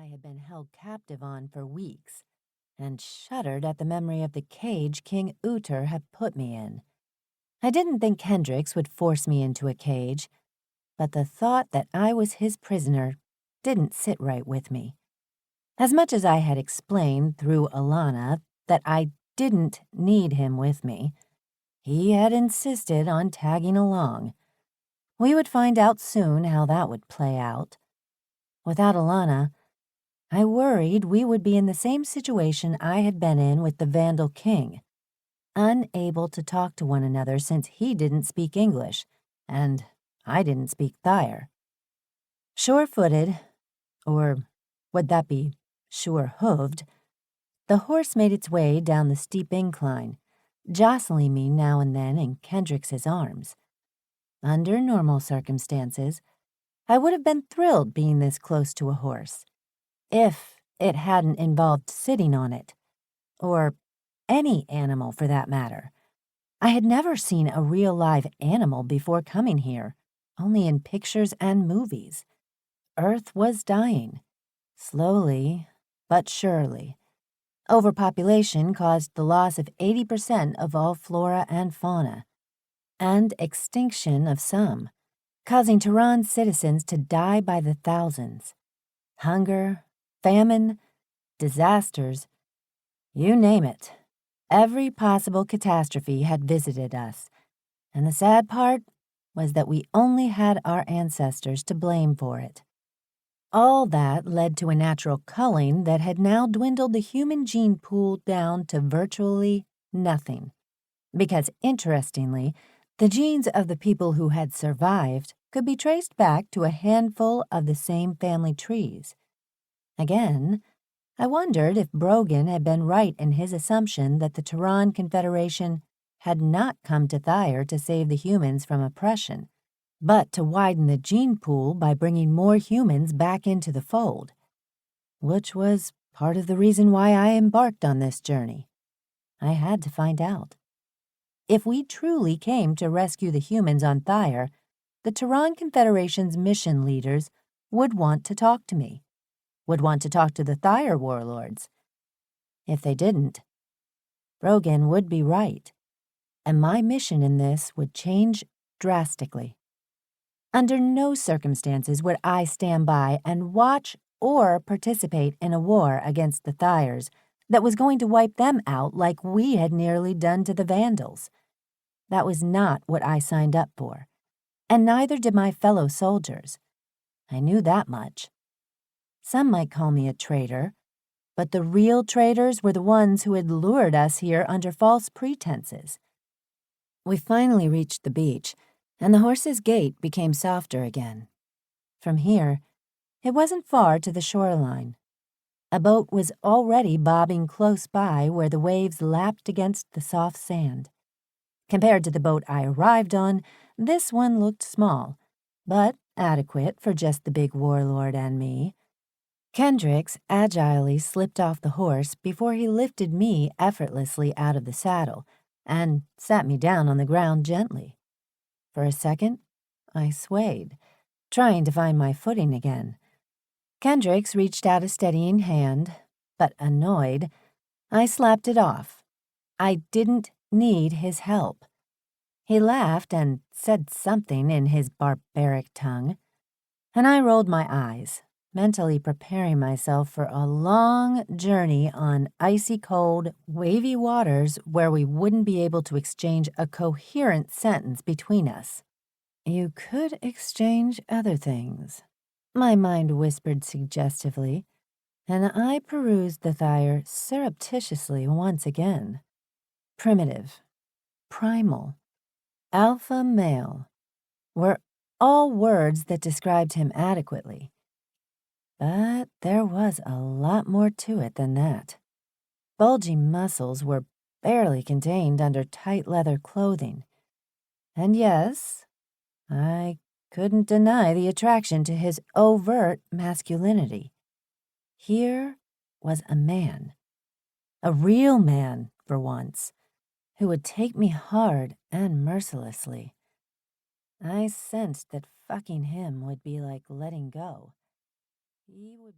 I had been held captive on for weeks, and shuddered at the memory of the cage King Uther had put me in. I didn't think Kendryx would force me into a cage, but the thought that I was his prisoner didn't sit right with me. As much as I had explained through Alana that I didn't need him with me, he had insisted on tagging along. We would find out soon how that would play out. Without Alana, I worried we would be in the same situation I had been in with the Vandal King, unable to talk to one another since he didn't speak English, and I didn't speak Thyre. Sure-footed, or would that be sure-hooved, the horse made its way down the steep incline, jostling me now and then in Kendryx's arms. Under normal circumstances, I would have been thrilled being this close to a horse, if it hadn't involved sitting on it, or any animal for that matter. I had never seen a real live animal before coming here, only in pictures and movies. Earth was dying, slowly but surely. Overpopulation caused the loss of 80% of all flora and fauna, and extinction of some, causing Tehran's citizens to die by the thousands. Hunger, famine, disasters, you name it. Every possible catastrophe had visited us, and the sad part was that we only had our ancestors to blame for it. All that led to a natural culling that had now dwindled the human gene pool down to virtually nothing. Because, interestingly, the genes of the people who had survived could be traced back to a handful of the same family trees. Again, I wondered if Brogan had been right in his assumption that the Tehran Confederation had not come to Thyre to save the humans from oppression, but to widen the gene pool by bringing more humans back into the fold, which was part of the reason why I embarked on this journey. I had to find out. If we truly came to rescue the humans on Thyre, the Tehran Confederation's mission leaders would want to talk to me, would want to talk to the Thyre warlords. If they didn't, Brogan would be right, and my mission in this would change drastically. Under no circumstances would I stand by and watch or participate in a war against the Thyres that was going to wipe them out like we had nearly done to the Vandals. That was not what I signed up for, and neither did my fellow soldiers. I knew that much. Some might call me a traitor, but the real traitors were the ones who had lured us here under false pretenses. We finally reached the beach, and the horse's gait became softer again. From here, it wasn't far to the shoreline. A boat was already bobbing close by where the waves lapped against the soft sand. Compared to the boat I arrived on, this one looked small, but adequate for just the big warlord and me. Kendryx agilely slipped off the horse before he lifted me effortlessly out of the saddle and sat me down on the ground gently. For a second, I swayed, trying to find my footing again. Kendryx reached out a steadying hand, but annoyed, I slapped it off. I didn't need his help. He laughed and said something in his barbaric tongue, and I rolled my eyes, mentally preparing myself for a long journey on icy-cold, wavy waters where we wouldn't be able to exchange a coherent sentence between us. You could exchange other things, my mind whispered suggestively, and I perused the Thyre surreptitiously once again. Primitive, primal, alpha male were all words that described him adequately. But there was a lot more to it than that. Bulgy muscles were barely contained under tight leather clothing. And yes, I couldn't deny the attraction to his overt masculinity. Here was a man, a real man for once, who would take me hard and mercilessly. I sensed that fucking him would be like letting go. He would be